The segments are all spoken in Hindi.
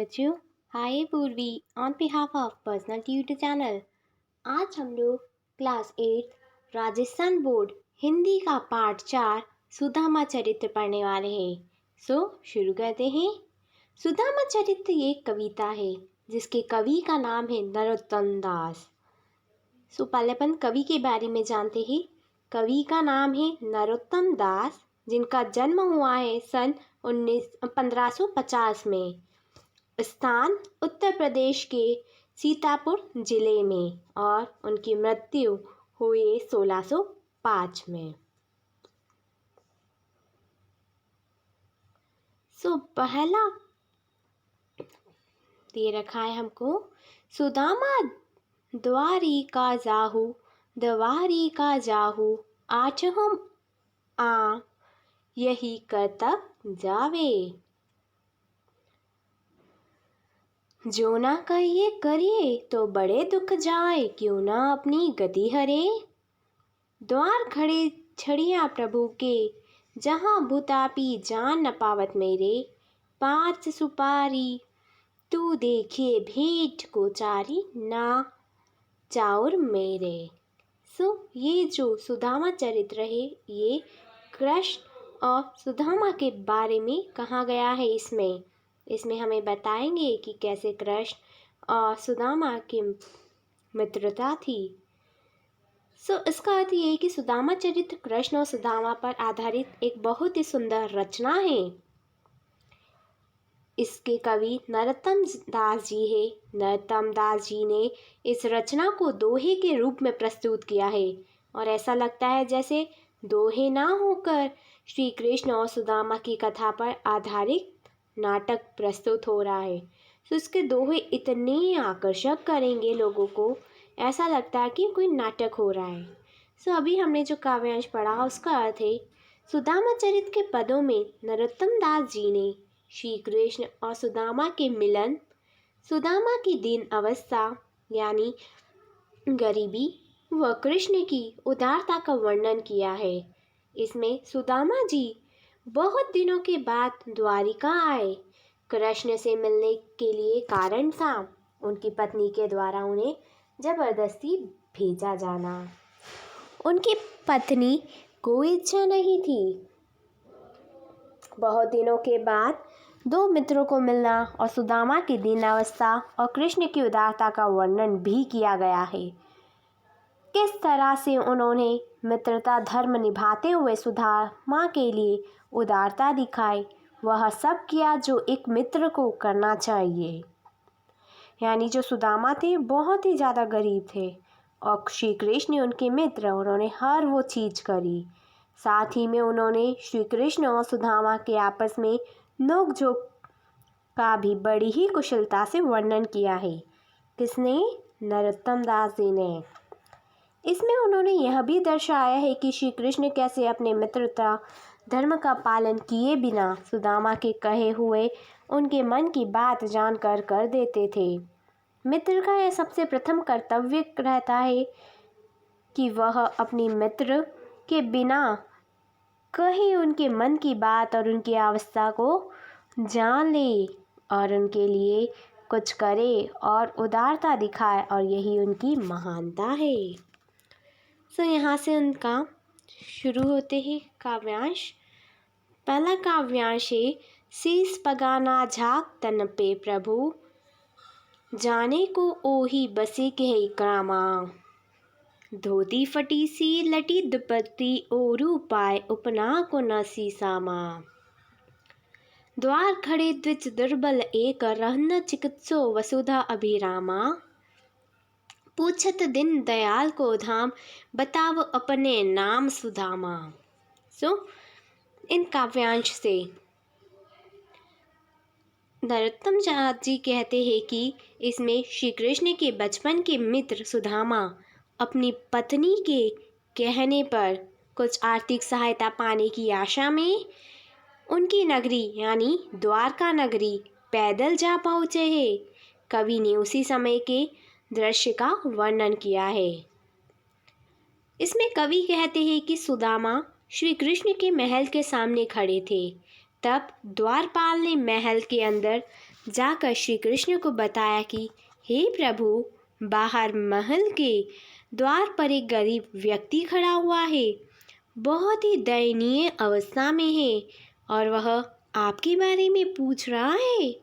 बच्चों। हाय पूर्वी, on behalf of personal tutor channel. आज हम लोग क्लास 8 राजस्थान बोर्ड हिंदी का पाठ 4 सुदामा चरित्र पढ़ने वाले हैं। शुरू करते हैं। सुदामा चरित्र एक कविता है जिसके कवि का नाम है नरोत्तम दास। पहले अपन कवि के बारे में जानते हैं। कवि का नाम है नरोत्तम दास, जिनका जन्म हुआ है सन 1550 में। स्थान उत्तर प्रदेश के सीतापुर जिले में और उनकी मृत्यु हुई 1605 में। पहला दे रखा है हमको, सुदामा द्वारिका जाहू आठहम आ यही करतब जावे। जो ना करिए तो बड़े दुख जाए, क्यों ना अपनी गति हरे। द्वार खड़े छड़िया प्रभु के, जहाँ भूतापी जान न पावत मेरे। 5 सुपारी तू देखे भेंट को चारी, ना चाउर मेरे। ये जो सुदामा चरित्र है, ये कृष्ण और सुदामा के बारे में कहा गया है। इसमें हमें बताएंगे कि कैसे कृष्ण और सुदामा की मित्रता थी। इसका अर्थ ये है कि सुदामा चरित्र कृष्ण और सुदामा पर आधारित एक बहुत ही सुंदर रचना है। इसके कवि नरोत्तम दास जी है। नरोत्तम दास जी ने इस रचना को दोहे के रूप में प्रस्तुत किया है और ऐसा लगता है जैसे दोहे ना होकर श्री कृष्ण और सुदामा की कथा पर आधारित नाटक प्रस्तुत हो रहा है। इसके दोहे इतने आकर्षक करेंगे लोगों को, ऐसा लगता है कि कोई नाटक हो रहा है। अभी हमने जो काव्यांश पढ़ा उसका अर्थ है, सुदामा चरित्र के पदों में नरोत्तम दास जी ने श्री कृष्ण और सुदामा के मिलन, सुदामा की दीन अवस्था यानी गरीबी व कृष्ण की उदारता का वर्णन किया है। इसमें सुदामा जी बहुत दिनों के बाद द्वारिका आए। कृष्ण से मिलने के लिए कारण था उनकी पत्नी के द्वारा उन्हें जबरदस्ती भेजा जाना। उनकी पत्नी को इच्छा नहीं थी। बहुत दिनों के बाद 2 मित्रों को मिलना और सुदामा की दीनावस्था और कृष्ण की उदारता का वर्णन भी किया गया है। किस तरह से उन्होंने मित्रता धर्म निभाते हुए सुदामा के लिए उदारता दिखाई, वह सब किया जो एक मित्र को करना चाहिए। यानी जो सुदामा थे बहुत ही ज़्यादा गरीब थे और श्री कृष्ण उनके मित्र, उन्होंने हर वो चीज़ करी। साथ ही में उन्होंने श्री कृष्ण और सुदामा के आपस में नोक-झोंक का भी बड़ी ही कुशलता से वर्णन किया है। किसने? नरोत्तम दास जी ने। इसमें उन्होंने यह भी दर्शाया है कि श्री कृष्ण कैसे अपने मित्रता धर्म का पालन किए बिना सुदामा के कहे हुए उनके मन की बात जानकर कर देते थे। मित्र का यह सबसे प्रथम कर्तव्य रहता है कि वह अपनी मित्र के बिना कहीं उनके मन की बात और उनकी अवस्था को जान ले और उनके लिए कुछ करे और उदारता दिखाए, और यही उनकी महानता है। यहाँ से उनका शुरू होते हैं काव्यांश। पहला काव्यांश है, शीस पगाना झाक तन पे प्रभु, जाने को ओही बसे कहे क्रामा। धोती फटी सी लटी दुपट्टी ओरू पाए, उपना को न सीसामा। द्वार खड़े द्विज दुर्बल एक, रहन चिकित्सो वसुधा अभिरामा। पूछत दिन दयाल को धाम, बताव अपने नाम सुदामा। इन काव्यांश से नरोत्तम दास जी कहते हैं कि इसमें श्री कृष्ण के बचपन के मित्र सुदामा अपनी पत्नी के कहने पर कुछ आर्थिक सहायता पाने की आशा में उनकी नगरी यानी द्वारका नगरी पैदल जा पहुँचे हैं। कवि ने उसी समय के दृश्य का वर्णन किया है। इसमें कवि कहते हैं कि सुदामा श्री कृष्ण के महल के सामने खड़े थे। तब द्वारपाल ने महल के अंदर जाकर श्री कृष्ण को बताया कि हे प्रभु, बाहर महल के द्वार पर एक गरीब व्यक्ति खड़ा हुआ है, बहुत ही दयनीय अवस्था में है और वह आपके बारे में पूछ रहा है।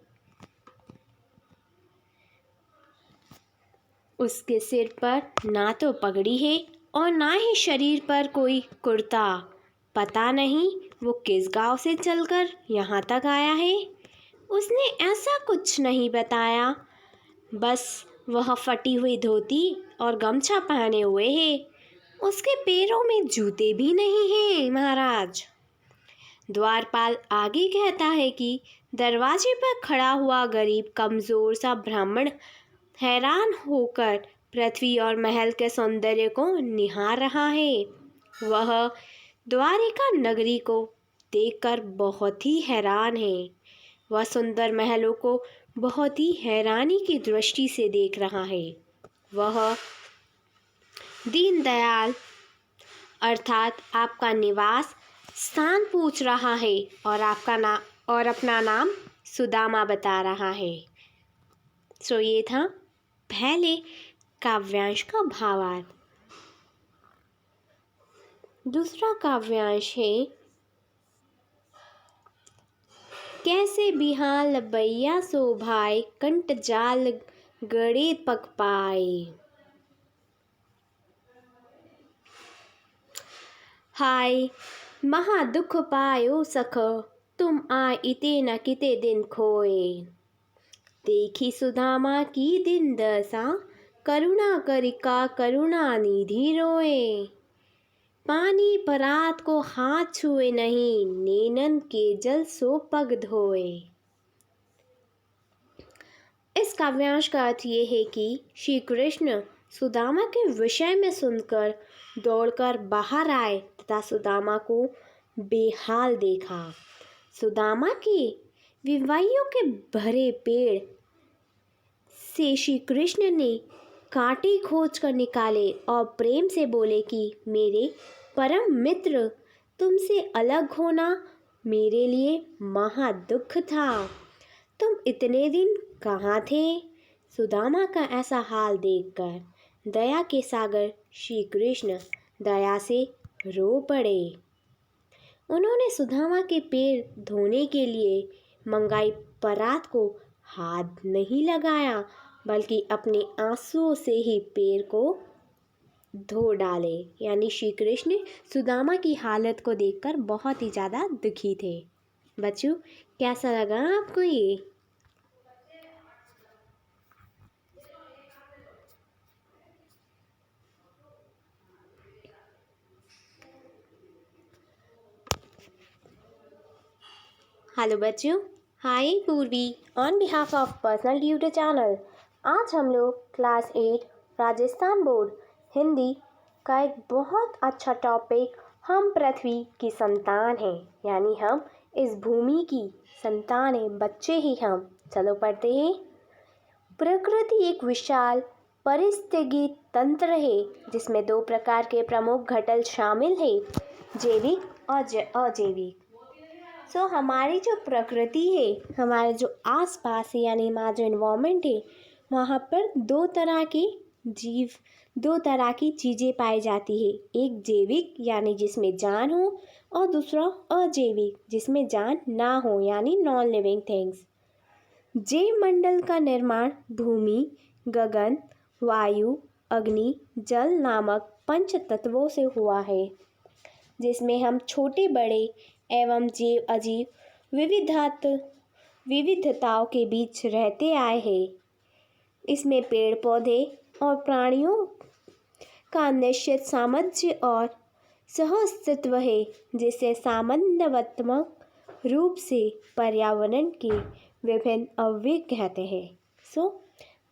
उसके सिर पर ना तो पगड़ी है और ना ही शरीर पर कोई कुर्ता। पता नहीं वो किस गांव से चलकर यहाँ तक आया है। उसने ऐसा कुछ नहीं बताया, बस वह फटी हुई धोती और गमछा पहने हुए है। उसके पैरों में जूते भी नहीं हैं महाराज। द्वारपाल आगे कहता है कि दरवाजे पर खड़ा हुआ गरीब कमजोर सा ब्राह्मण हैरान होकर पृथ्वी और महल के सौंदर्य को निहार रहा है। वह द्वारिका नगरी को देखकर बहुत ही हैरान है। वह सुंदर महलों को बहुत ही हैरानी की दृष्टि से देख रहा है। वह दीनदयाल अर्थात आपका निवास स्थान पूछ रहा है और अपना नाम सुदामा बता रहा है। सो ये था पहले काव्यांश का भावार्थ। दूसरा काव्यांश है कैसे बिहाल बैया शोभाए कंठ जाल गड़े पग पाए। हाय महा दुख पायो सख तुम आ इते न किते दिन खोए। देखी सुदामा की दिन दशा करुणा करिका करुणा निधि रोए। पानी परात को हाथ छुए नहीं नैनन के जल सो पग धोए। इस काव्यांश का अर्थ ये है कि श्री कृष्ण सुदामा के विषय में सुनकर दौड़कर बाहर आए तथा सुदामा को बेहाल देखा। सुदामा के विवाहियों के भरे पेड़ से श्री कृष्ण ने कांटे खोज कर निकाले और प्रेम से बोले कि मेरे परम मित्र, तुमसे अलग होना मेरे लिए महा दुख था। तुम इतने दिन कहाँ थे। सुदामा का ऐसा हाल देखकर दया के सागर श्री कृष्ण दया से रो पड़े। उन्होंने सुदामा के पैर धोने के लिए मंगाई परात को हाथ नहीं लगाया, बल्कि अपने आंसुओं से ही पैर को धो डाले। यानी श्री कृष्ण सुदामा की हालत को देखकर बहुत ही ज़्यादा दुखी थे। बच्चों, कैसा लगा आपको ये? हेलो बच्चों, हाय पूर्वी on behalf of personal tutor channel. आज हम लोग क्लास 8 राजस्थान बोर्ड हिंदी का एक बहुत अच्छा टॉपिक हम पृथ्वी की संतान हैं, यानी हम इस भूमि की संतान हैं, बच्चे ही हम। चलो पढ़ते हैं। प्रकृति एक विशाल पारिस्थितिकी तंत्र है जिसमें 2 प्रकार के प्रमुख घटक शामिल हैं, जैविक और अजैविक। हमारी जो प्रकृति है, हमारे जो आसपास है, यानी हमारा जो इन्वायरमेंट है, वहाँ पर 2 तरह के जीव, 2 तरह की चीज़ें पाई जाती है। एक जैविक यानी जिसमें जान हो, और दूसरा अजैविक जिसमें जान ना हो, यानी नॉन लिविंग थिंग्स। जैव मंडल का निर्माण भूमि, गगन, वायु, अग्नि, जल नामक 5 तत्वों से हुआ है, जिसमें हम छोटे बड़े एवं जीव अजीव विविधताओं के बीच रहते आए हैं। इसमें पेड़ पौधे और प्राणियों का निश्चित सामंजस्य और सहअस्तित्व है, जिसे सामंजस्यात्मक रूप से पर्यावरण के विभिन्न अवयव कहते हैं।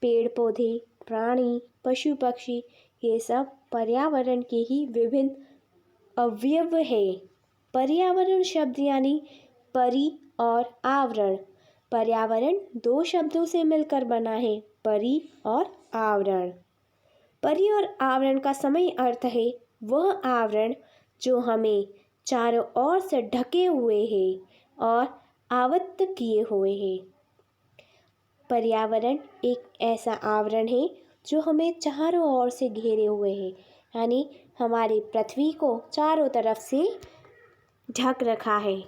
पेड़ पौधे, प्राणी, पशु पक्षी, ये सब पर्यावरण के ही विभिन्न अवयव है। पर्यावरण शब्द यानी परि और आवरण। पर्यावरण 2 शब्दों से मिलकर बना है, परि और आवरण। परि और आवरण का सही अर्थ है वह आवरण जो हमें चारों ओर से ढके हुए है और आवृत किए हुए है। पर्यावरण एक ऐसा आवरण है जो हमें चारों ओर से घेरे हुए है, यानी हमारी पृथ्वी को चारों तरफ से ढक रखा है।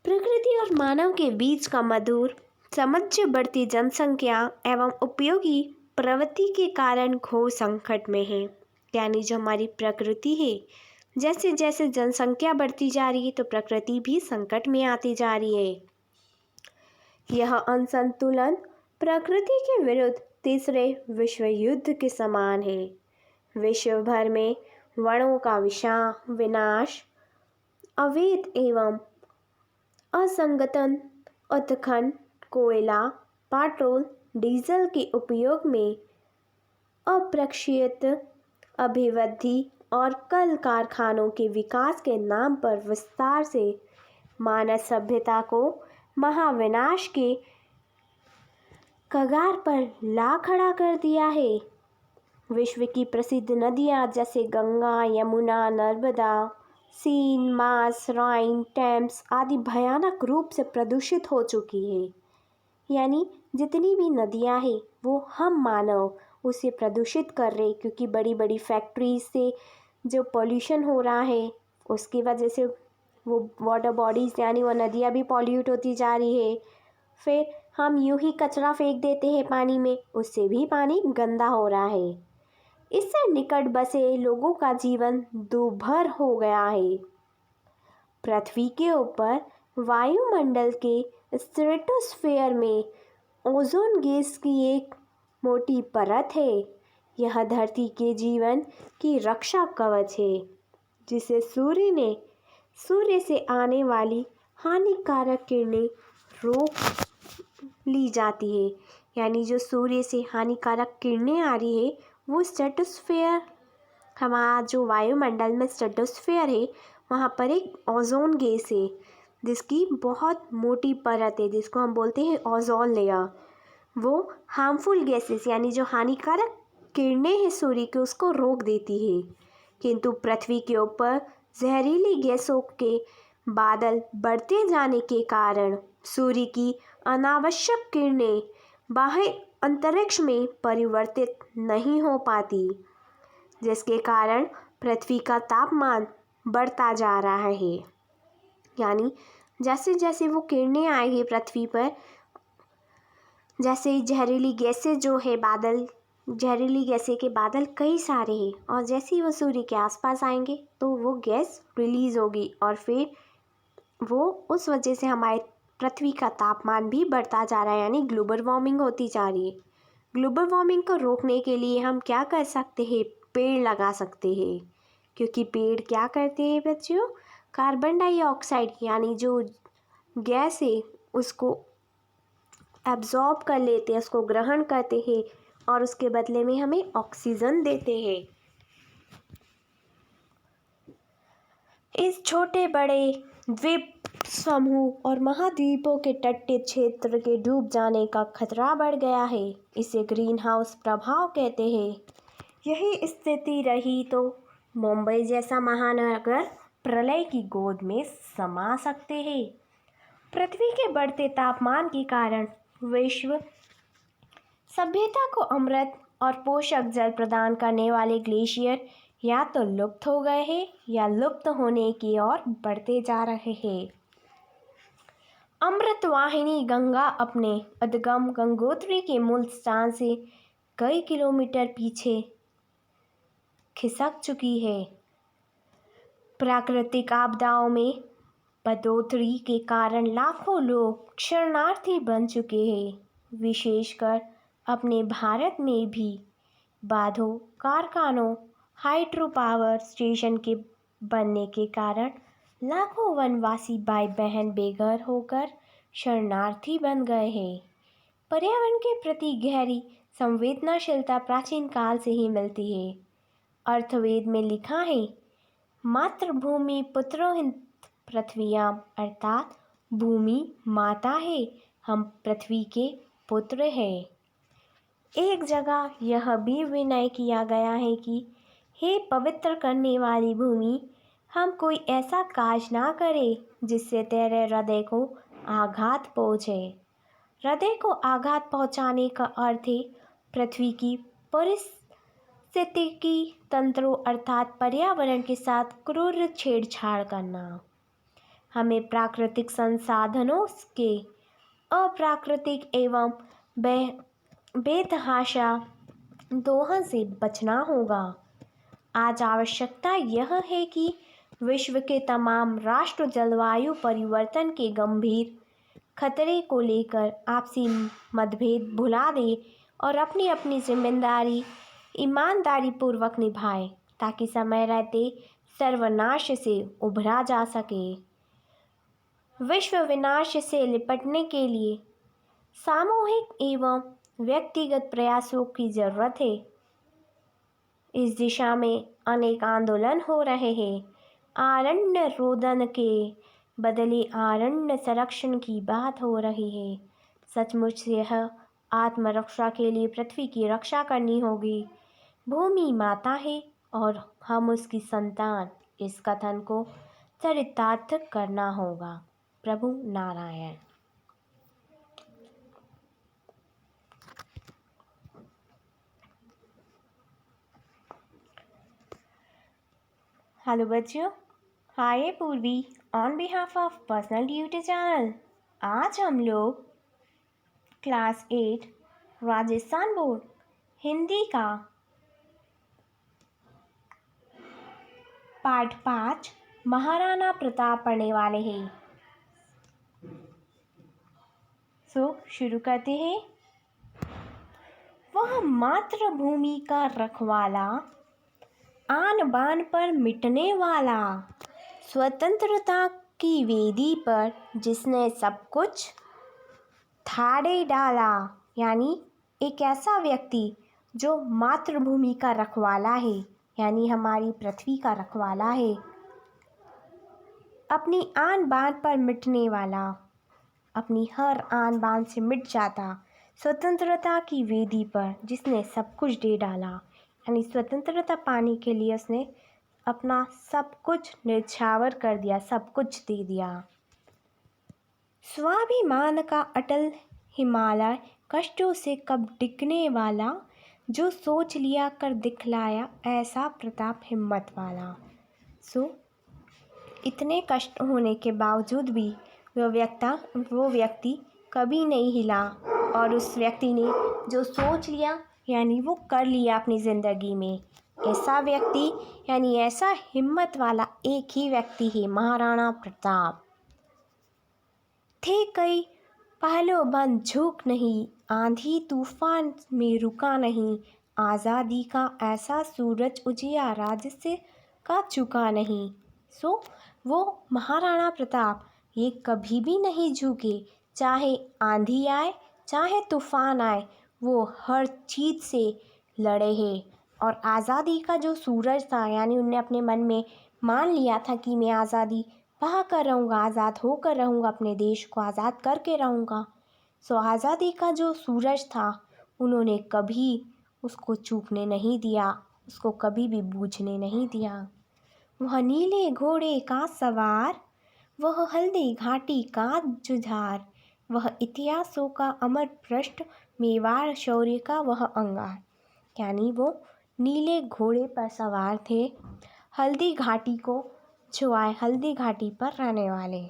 प्रकृति और मानव के बीच का मधुर समझ बढ़ती जनसंख्या एवं उपयोगी प्रवृत्ति के कारण घोर संकट में है। यानी जो हमारी प्रकृति है, जैसे जैसे जनसंख्या बढ़ती जा रही है तो प्रकृति भी संकट में आती जा रही है। यह असंतुलन प्रकृति के विरुद्ध तीसरे विश्व युद्ध के समान है। विश्व भर में वनों का विनाश, अवैध एवं असंगठित उत्खनन, कोयला, पेट्रोल, डीजल के उपयोग में अप्रत्याशित अभिवृद्धि और कल कारखानों के विकास के नाम पर विस्तार से मानव सभ्यता को महाविनाश के कगार पर ला खड़ा कर दिया है। विश्व की प्रसिद्ध नदियाँ जैसे गंगा, यमुना, नर्मदा, सीन, मास, राइन, टेम्स आदि भयानक रूप से प्रदूषित हो चुकी है। यानी जितनी भी नदियाँ हैं वो हम मानव उसे प्रदूषित कर रहे, क्योंकि बड़ी बड़ी फैक्ट्रीज से जो पोल्यूशन हो रहा है उसकी वजह से वो वाटर बॉडीज़ यानी वो नदियाँ भी पॉल्यूट होती जा रही है। फिर हम यूं ही कचरा फेंक देते हैं पानी में, उससे भी पानी गंदा हो रहा है। इससे निकट बसे लोगों का जीवन दूभर हो गया है। पृथ्वी के ऊपर वायुमंडल के स्ट्रेटोस्फेयर में ओजोन गैस की एक मोटी परत है। यह धरती के जीवन की रक्षा कवच है, जिसे सूर्य से आने वाली हानिकारक किरणें रोक ली जाती है। यानी जो सूर्य से हानिकारक किरणें आ रही है वो स्ट्रेटोस्फेयर, हमारा जो वायुमंडल में स्ट्रेटोस्फेयर है वहाँ पर एक ओजोन गैस है जिसकी बहुत मोटी परत है, जिसको हम बोलते हैं ओजोन लेयर। वो हार्मफुल गैसेस यानी जो हानिकारक किरणें हैं सूर्य की उसको रोक देती है। किंतु पृथ्वी के ऊपर जहरीली गैसों के बादल बढ़ते जाने के कारण सूर्य की अनावश्यक किरणें बाहर अंतरिक्ष में परिवर्तित नहीं हो पाती, जिसके कारण पृथ्वी का तापमान बढ़ता जा रहा है। यानी जैसे जैसे वो किरणें आएंगी पृथ्वी पर, जैसे जहरीली गैसें जो है बादल, जहरीली गैसें के बादल कई सारे हैं और जैसे ही वो सूर्य के आसपास आएंगे तो वो गैस रिलीज़ होगी और फिर वो उस वजह से हमारे पृथ्वी का तापमान भी बढ़ता जा रहा है, यानी ग्लोबल वार्मिंग होती जा रही है। ग्लोबल वार्मिंग को रोकने के लिए हम क्या कर सकते हैं? पेड़ लगा सकते हैं, क्योंकि पेड़ क्या करते हैं बच्चों? कार्बन डाइऑक्साइड यानी जो गैस है उसको एब्जॉर्ब कर लेते हैं, उसको ग्रहण करते हैं और उसके बदले में हमें ऑक्सीजन देते हैं। इस छोटे बड़े द्वीप समूह और महाद्वीपों के तटीय क्षेत्र के डूब जाने का खतरा बढ़ गया है। इसे ग्रीन हाउस प्रभाव कहते हैं। यही स्थिति रही तो मुंबई जैसा महानगर प्रलय की गोद में समा सकते हैं। पृथ्वी के बढ़ते तापमान के कारण विश्व सभ्यता को अमृत और पोषक जल प्रदान करने वाले ग्लेशियर या तो लुप्त हो गए हैं या लुप्त होने की ओर बढ़ते जा रहे हैं। अमृत वाहिनी गंगा अपने उद्गम गंगोत्री के मूल स्थान से कई किलोमीटर पीछे खिसक चुकी है। प्राकृतिक आपदाओं में बढ़ोतरी के कारण लाखों लोग शरणार्थी बन चुके हैं। विशेषकर अपने भारत में भी बांधों, कारखानों, हाइड्रो पावर स्टेशन के बनने के कारण लाखों वनवासी भाई बहन बेघर होकर शरणार्थी बन गए हैं। पर्यावरण के प्रति गहरी संवेदनशीलता प्राचीन काल से ही मिलती है। अर्थवेद में लिखा है, मातृभूमि पुत्रोहित पृथ्व्याम, अर्थात भूमि माता है, हम पृथ्वी के पुत्र हैं। एक जगह यह भी विनय किया गया है कि हे पवित्र करने वाली भूमि, हम कोई ऐसा काज ना करें जिससे तेरे हृदय को आघात पहुँचे। हृदय को आघात पहुंचाने का अर्थ है पृथ्वी की पारिस्थितिकी तंत्रों अर्थात पर्यावरण के साथ क्रूर छेड़छाड़ करना। हमें प्राकृतिक संसाधनों के अप्राकृतिक एवं बेतहाशा दोहन से बचना होगा। आज आवश्यकता यह है कि विश्व के तमाम राष्ट्र जलवायु परिवर्तन के गंभीर खतरे को लेकर आपसी मतभेद भुला दें और अपनी अपनी जिम्मेदारी ईमानदारी पूर्वक निभाएं ताकि समय रहते सर्वनाश से उभरा जा सके। विश्व विनाश से निपटने के लिए सामूहिक एवं व्यक्तिगत प्रयासों की जरूरत है। इस दिशा में अनेक आंदोलन हो रहे हैं। अरण्य रोदन के बदले अरण्य संरक्षण की बात हो रही है। सचमुच यह आत्मरक्षा के लिए पृथ्वी की रक्षा करनी होगी। भूमि माता है और हम उसकी संतान। इस कथन को चरितार्थ करना होगा। प्रभु नारायण। हेलो बच्चों, हाय पूर्वी on behalf of personal duty channel. आज हम लोग क्लास 8 राजस्थान बोर्ड हिंदी का पाठ 5 महाराणा प्रताप पढ़ने वाले हैं। शुरू करते हैं। वह मातृभूमि का रखवाला, आन बान पर मिटने वाला, स्वतंत्रता की वेदी पर जिसने सब कुछ थाड़े डाला, यानी एक ऐसा व्यक्ति जो मातृभूमि का रखवाला है, यानी हमारी पृथ्वी का रखवाला है। अपनी आन बान पर मिटने वाला, अपनी हर आन बान से मिट जाता, स्वतंत्रता की वेदी पर जिसने सब कुछ दे डाला, यानी स्वतंत्रता पाने के लिए उसने अपना सब कुछ न्यौछावर कर दिया, सब कुछ दे दिया। स्वाभिमान का अटल हिमालय कष्टों से कब डिगने वाला, जो सोच लिया कर दिखलाया ऐसा प्रताप हिम्मत वाला। इतने कष्ट होने के बावजूद भी वो व्यक्ति कभी नहीं हिला और उस व्यक्ति ने जो सोच लिया यानी वो कर लिया अपनी ज़िंदगी में। ऐसा व्यक्ति यानी ऐसा हिम्मत वाला एक ही व्यक्ति है, महाराणा प्रताप। थे कई पहलवान झुक नहीं, आंधी तूफान में रुका नहीं, आज़ादी का ऐसा सूरज उजियारा जिससे का चुका नहीं। वो महाराणा प्रताप ये कभी भी नहीं झुके, चाहे आंधी आए चाहे तूफान आए, वो हर चीज़ से लड़े हैं। और आज़ादी का जो सूरज था, यानी उनने अपने मन में मान लिया था कि मैं आज़ादी पा कर रहूँगा, आज़ाद होकर रहूँगा, अपने देश को आज़ाद करके रहूँगा। आज़ादी का जो सूरज था उन्होंने कभी उसको चूकने नहीं दिया, उसको कभी भी बूझने नहीं दिया। वह नीले घोड़े का सवार, वह हल्दी घाटी का जुझार, वह इतिहासों का अमर पृष्ठ, मेवाड़ शौर्य का वह अंगार। यानी वो नीले घोड़े पर सवार थे, हल्दी घाटी को छुआए, हल्दी घाटी पर रहने वाले।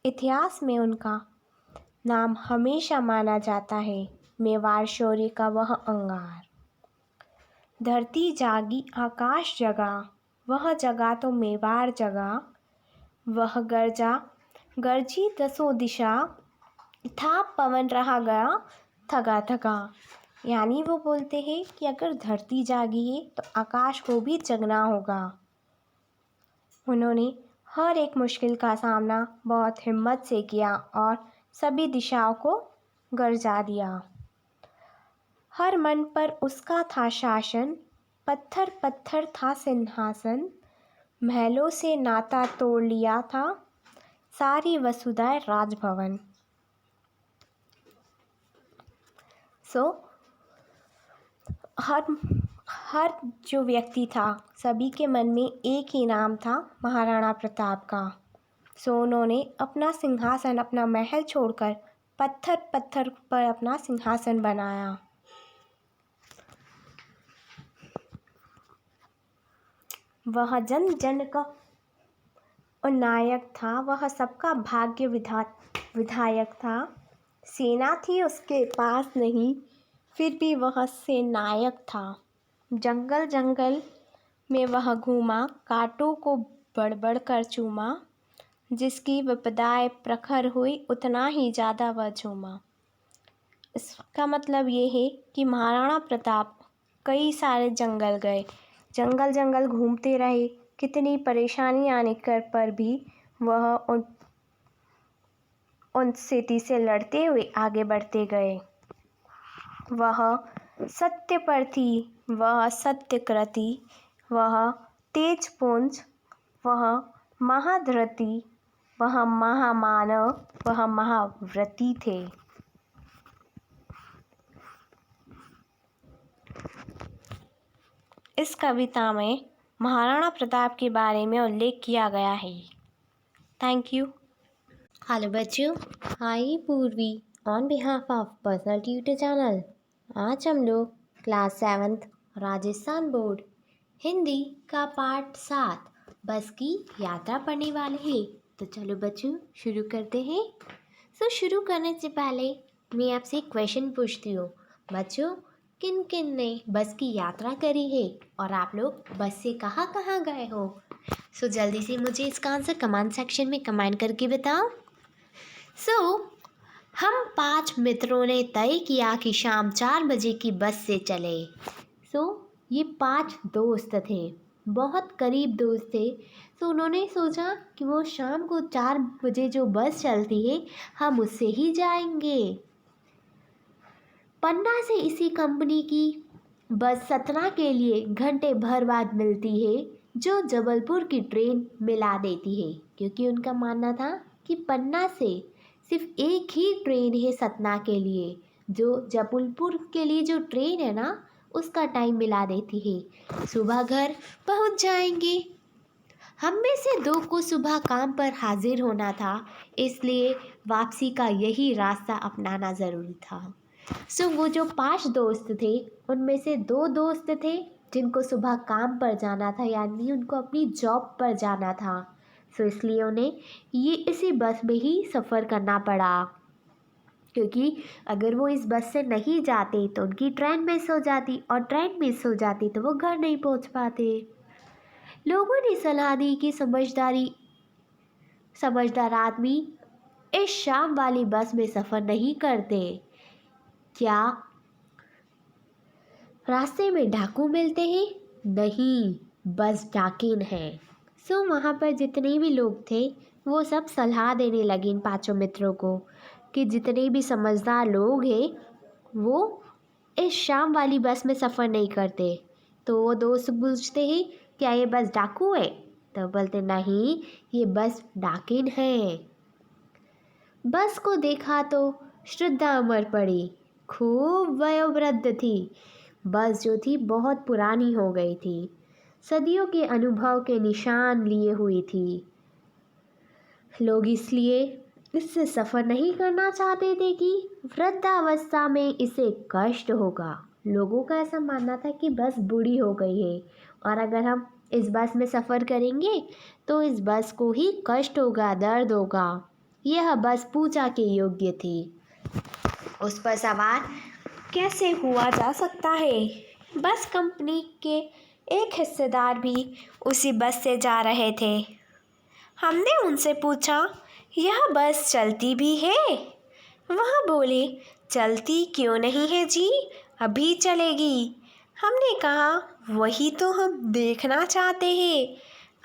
इतिहास में उनका नाम हमेशा माना जाता है, मेवाड़ शौर्य का वह अंगार। धरती जागी आकाश जगा, वह जगा तो मेवाड़ जगा, वह गरजी दसों दिशा, था पवन रहा गया थका थका। यानी वो बोलते हैं कि अगर धरती जागी है तो आकाश को भी जगना होगा। उन्होंने हर एक मुश्किल का सामना बहुत हिम्मत से किया और सभी दिशाओं को गरजा दिया। हर मन पर उसका था शासन, पत्थर पत्थर था सिंहासन, महलों से नाता तोड़ लिया था, सारी वसुधा राजभवन। हर जो व्यक्ति था सभी के मन में एक ही नाम था, महाराणा प्रताप का। उन्होंने अपना सिंहासन, अपना महल छोड़कर पत्थर पत्थर पर अपना सिंहासन बनाया। वह जन जन का नायक था, वह सबका भाग्य विधायक था। सेना थी उसके पास नहीं, फिर भी वह सेनायक था। जंगल जंगल में वह घूमा, कांटों को बड़बड़ कर चूमा। जिसकी विपदाएं प्रखर हुई, उतना ही ज़्यादा वह झूमा। इसका मतलब ये है कि महाराणा प्रताप कई सारे जंगल गए, जंगल जंगल घूमते रहे। कितनी परेशानी आने पर भी वह उन स्थिति से लड़ते हुए आगे बढ़ते गए। वह सत्य पर थी, वह सत्यकृति, वह तेजपुंज, वह महाधृति, वह महामानव, वह महाव्रती थे। इस कविता में महाराणा प्रताप के बारे में उल्लेख किया गया है। Thank you. हेलो बच्चों, आई पूर्वी on behalf of personal tutor channel. आज हम लोग class 7th Rajasthan board Hindi का पाठ 7 बस की यात्रा पढ़ने वाले हैं। तो चलो बच्चों शुरू करते हैं। शुरू करने से पहले मैं आपसे एक क्वेश्चन पूछती हूँ। बच्चों, किन किन ने बस की यात्रा करी है और आप लोग बस से कहाँ कहाँ गए हो? जल्दी से मुझे इसका आंसर कमेंट सेक्शन में कमेंट करके बताओ। हम 5 मित्रों ने तय किया कि शाम 4 बजे की बस से चले। ये 5 दोस्त थे, बहुत करीब दोस्त थे। उन्होंने सोचा कि वो शाम को 4 बजे जो बस चलती है हम उससे ही जाएंगे। पन्ना से इसी कंपनी की बस सतना के लिए घंटे भर बाद मिलती है, जो जबलपुर की ट्रेन मिला देती है। क्योंकि उनका मानना था कि पन्ना से सिर्फ एक ही ट्रेन है सतना के लिए, जो जबलपुर के लिए जो ट्रेन है ना उसका टाइम मिला देती है। सुबह घर पहुंच जाएंगे। हम में से 2 को सुबह काम पर हाजिर होना था, इसलिए वापसी का यही रास्ता अपनाना ज़रूरी था। वो जो 5 दोस्त थे उनमें से 2 दोस्त थे जिनको सुबह काम पर जाना था, यानी उनको अपनी जॉब पर जाना था। इसलिए उन्हें ये इसी बस में ही सफ़र करना पड़ा, क्योंकि अगर वो इस बस से नहीं जाते तो उनकी ट्रेन मिस हो जाती, और ट्रेन मिस हो जाती तो वो घर नहीं पहुंच पाते। लोगों ने सलाह दी कि समझदार आदमी इस शाम वाली बस में सफ़र नहीं करते। क्या रास्ते में डाकू मिलते हैं? नहीं, बस डाकिन है। वहाँ पर जितने भी लोग थे वो सब सलाह देने लगे इन 5 मित्रों को कि जितने भी समझदार लोग हैं वो इस शाम वाली बस में सफ़र नहीं करते। तो वो दोस्त पूछते हैं, क्या ये बस डाकू है? तो बोलते नहीं, ये बस डाकिन है। बस को देखा तो श्रद्धा अमर पड़ी, खूब वयोवृद्ध थी। बस जो थी बहुत पुरानी हो गई थी, सदियों के अनुभव के निशान लिए हुई थी। लोग इसलिए इससे सफ़र नहीं करना चाहते थे कि वृद्धावस्था में इसे कष्ट होगा। लोगों का ऐसा मानना था कि बस बूढ़ी हो गई है और अगर हम इस बस में सफ़र करेंगे तो इस बस को ही कष्ट होगा, दर्द होगा। यह बस पूजा के योग्य थी। उस पर सवार कैसे हुआ जा सकता है? बस कंपनी के एक हिस्सेदार भी उसी बस से जा रहे थे। हमने उनसे पूछा, यह बस चलती भी है? वह बोले, चलती क्यों नहीं है जी, अभी चलेगी। हमने कहा, वही तो हम देखना चाहते हैं,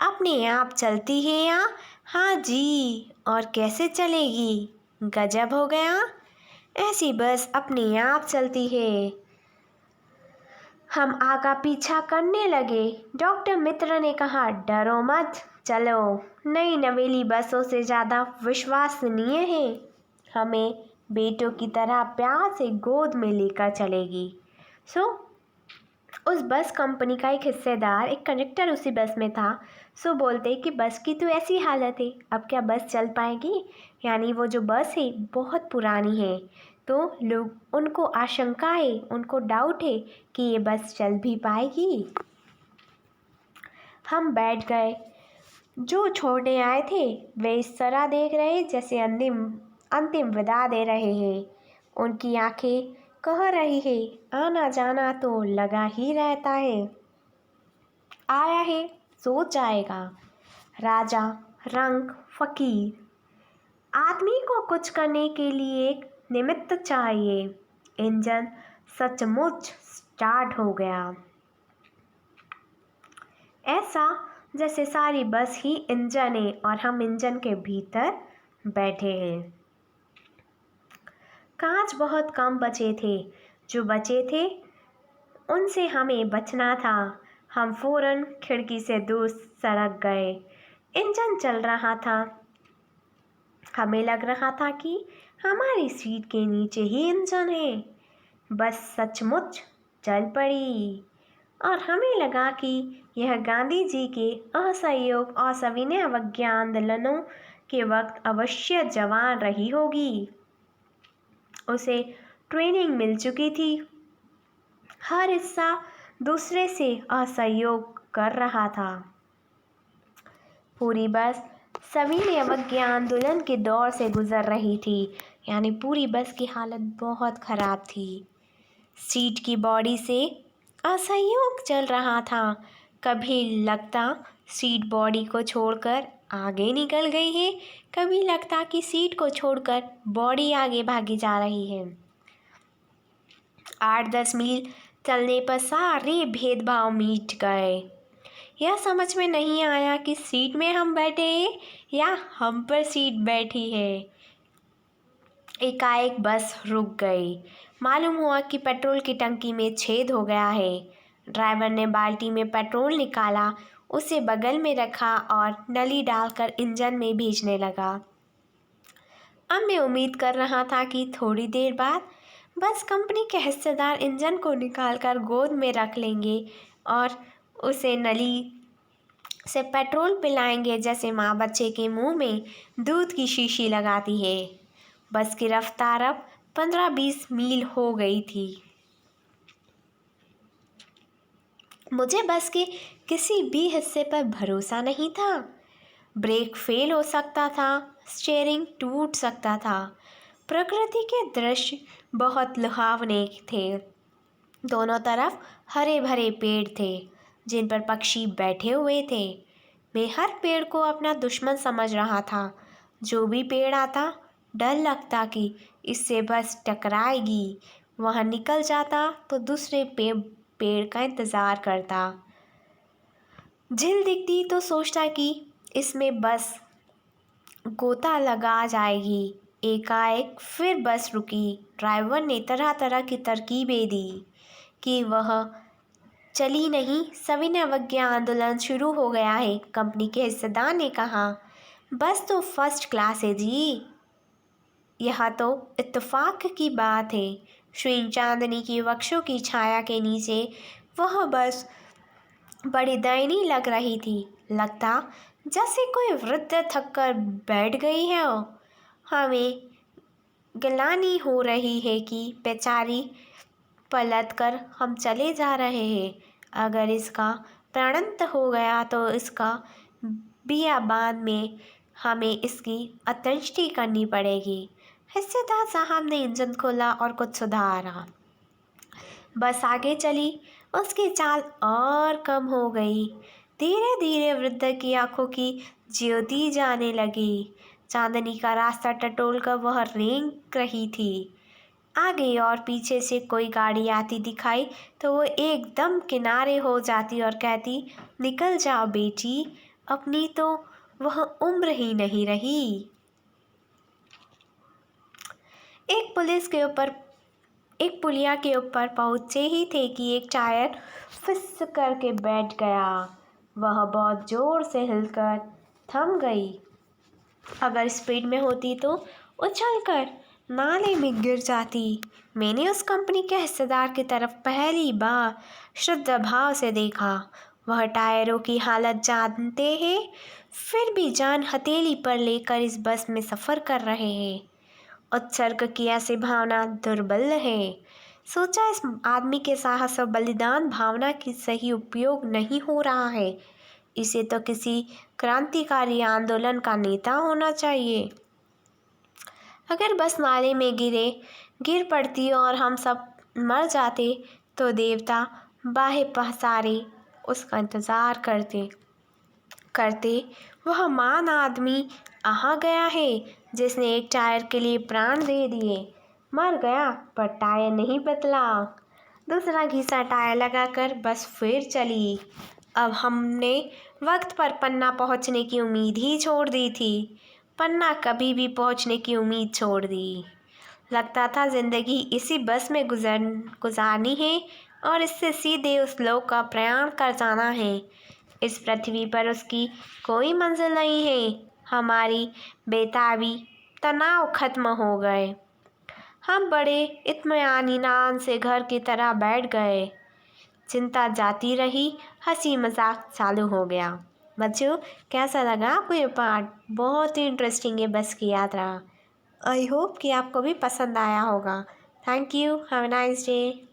अपने आप चलती है या? हाँ जी, और कैसे चलेगी? गजब हो गया, ऐसी बस अपने आप चलती है। हम आगा पीछा करने लगे। डॉक्टर मित्र ने कहा, डरो मत, चलो, नई नवेली बसों से ज़्यादा विश्वसनीय है, हमें बेटों की तरह प्यार से गोद में लेकर चलेगी। उस बस कंपनी का एक हिस्सेदार, एक कंडक्टर उसी बस में था। सो बोलते कि बस की तो ऐसी हालत है, अब क्या बस चल पाएगी? यानी वो जो बस है बहुत पुरानी है। तो लोग, उनको आशंका है, उनको डाउट है कि ये बस चल भी पाएगी। हम बैठ गए। जो छोड़ने आए थे वे इस तरह देख रहे जैसे अंतिम अंतिम विदा दे रहे हैं। उनकी आंखें कह रही है, आना जाना तो लगा ही रहता है, आया है सो जाएगा। राजा, रंग, फकीर। आदमी को कुछ करने के लिए एक निमित्त चाहिए। इंजन सचमुच स्टार्ट हो गया। ऐसा जैसे सारी बस ही इंजन है और हम इंजन के भीतर बैठे हैं। कांच बहुत कम बचे थे, जो बचे थे उनसे हमें बचना था। हम फौरन खिड़की से दूर सरक गए। इंजन चल रहा था। हमें लग रहा था कि हमारी सीट के नीचे ही इंजन है। बस सचमुच चल पड़ी और हमें लगा कि यह गांधी जी के असहयोग और सविनय अवज्ञा आंदोलनों के वक्त अवश्य जवान रही होगी। उसे ट्रेनिंग मिल चुकी थी। हर हिस्सा दूसरे से असहयोग कर रहा था। पूरी बस सविनय अवज्ञा आंदोलन के दौर से गुजर रही थी। यानी पूरी बस की हालत बहुत खराब थी। सीट की बॉडी से असहयोग चल रहा था। कभी लगता सीट बॉडी को छोड़कर आगे निकल गई है, कभी लगता कि सीट को छोड़कर बॉडी आगे भागी जा रही है। 8-10 मील चलने पर सारे भेदभाव मिट गए। यह समझ में नहीं आया कि सीट में हम बैठे हैं या हम पर सीट बैठी है। एकाएक बस रुक गई। मालूम हुआ कि पेट्रोल की टंकी में छेद हो गया है। ड्राइवर ने बाल्टी में पेट्रोल निकाला, उसे बगल में रखा और नली डालकर इंजन में भेजने लगा। अब मैं उम्मीद कर रहा था कि थोड़ी देर बाद बस कंपनी के हिस्सेदार इंजन को निकालकर गोद में रख लेंगे और उसे नली से पेट्रोल पिलाएंगे, जैसे माँ बच्चे के मुंह में दूध की शीशी लगाती है। बस की रफ्तार अब 15-20 मील हो गई थी। मुझे बस के किसी भी हिस्से पर भरोसा नहीं था। ब्रेक फेल हो सकता था, स्टीयरिंग टूट सकता था। प्रकृति के दृश्य बहुत लुभावने थे। दोनों तरफ हरे भरे पेड़ थे जिन पर पक्षी बैठे हुए थे। मैं हर पेड़ को अपना दुश्मन समझ रहा था। जो भी पेड़ आता डर लगता कि इससे बस टकराएगी। वहाँ निकल जाता तो दूसरे पेड़ का इंतज़ार करता। झील दिखती तो सोचता कि इसमें बस गोता लगा जाएगी। एकाएक फिर बस रुकी। ड्राइवर ने तरह तरह की तरकीबें दी कि वह चली नहीं। सविनय अवज्ञा आंदोलन शुरू हो गया है। कंपनी के हिस्सेदार ने कहा, बस तो फर्स्ट क्लास है जी, यह तो इत्तेफाक की बात है। श्री चांदनी की वृक्षों की छाया के नीचे वह बस बड़ी दयनीय लग रही थी। लगता जैसे कोई वृद्ध थक कर बैठ गई है। हमें गिलानी हो रही है कि बेचारी पलट कर हम चले जा रहे हैं। अगर इसका प्राणांत हो गया तो इसका बियाबान में हमें इसकी अंत्येष्टि करनी पड़ेगी। हिस्सेदार साहब ने इंजन खोला और कुछ सुधारा। बस आगे चली। उसकी चाल और कम हो गई। धीरे धीरे वृद्ध की आंखों की ज्योति जाने लगी। चांदनी का रास्ता टटोल कर वह रेंग रही थी। आगे और पीछे से कोई गाड़ी आती दिखाई तो वो एकदम किनारे हो जाती और कहती, निकल जाओ बेटी, अपनी तो वह उम्र ही नहीं रही। एक पुलिया के ऊपर पहुंचे ही थे कि एक टायर फिस करके बैठ गया। वह बहुत जोर से हिलकर थम गई। अगर स्पीड में होती तो उछलकर नाले में गिर जाती। मैंने उस कंपनी के हिस्सेदार की तरफ पहली बार शुद्ध भाव से देखा। वह टायरों की हालत जानते हैं, फिर भी जान हथेली पर लेकर इस बस में सफ़र कर रहे हैं। उत्सर्ग की ऐसी भावना दुर्बल है। सोचा, इस आदमी के साहस और बलिदान भावना की सही उपयोग नहीं हो रहा है। इसे तो किसी क्रांतिकारी आंदोलन का नेता होना चाहिए। अगर बस नाले में गिर पड़ती और हम सब मर जाते तो देवता बाहें पसारे उसका इंतज़ार करते करते वह महान आदमी आ गया है जिसने एक टायर के लिए प्राण दे दिए। मर गया पर टायर नहीं बदला। दूसरा घिसा टायर लगाकर बस फिर चली। अब हमने वक्त पर पन्ना पहुंचने की उम्मीद ही छोड़ दी थी। पन्ना कभी भी पहुंचने की उम्मीद छोड़ दी। लगता था जिंदगी इसी बस में गुजारनी है और इससे सीधे उस लोक का प्रयाण कर जाना है। इस पृथ्वी पर उसकी कोई मंजिल नहीं है। हमारी बेताबी तनाव खत्म हो गए। हम बड़े इत्मीनान से घर की तरह बैठ गए। चिंता जाती रही, हंसी मजाक चालू हो गया। बच्चों, कैसा लगा आपको ये पार्ट? बहुत ही इंटरेस्टिंग है बस की यात्रा। आई होप कि आपको भी पसंद आया होगा। Thank you. Have a nice day.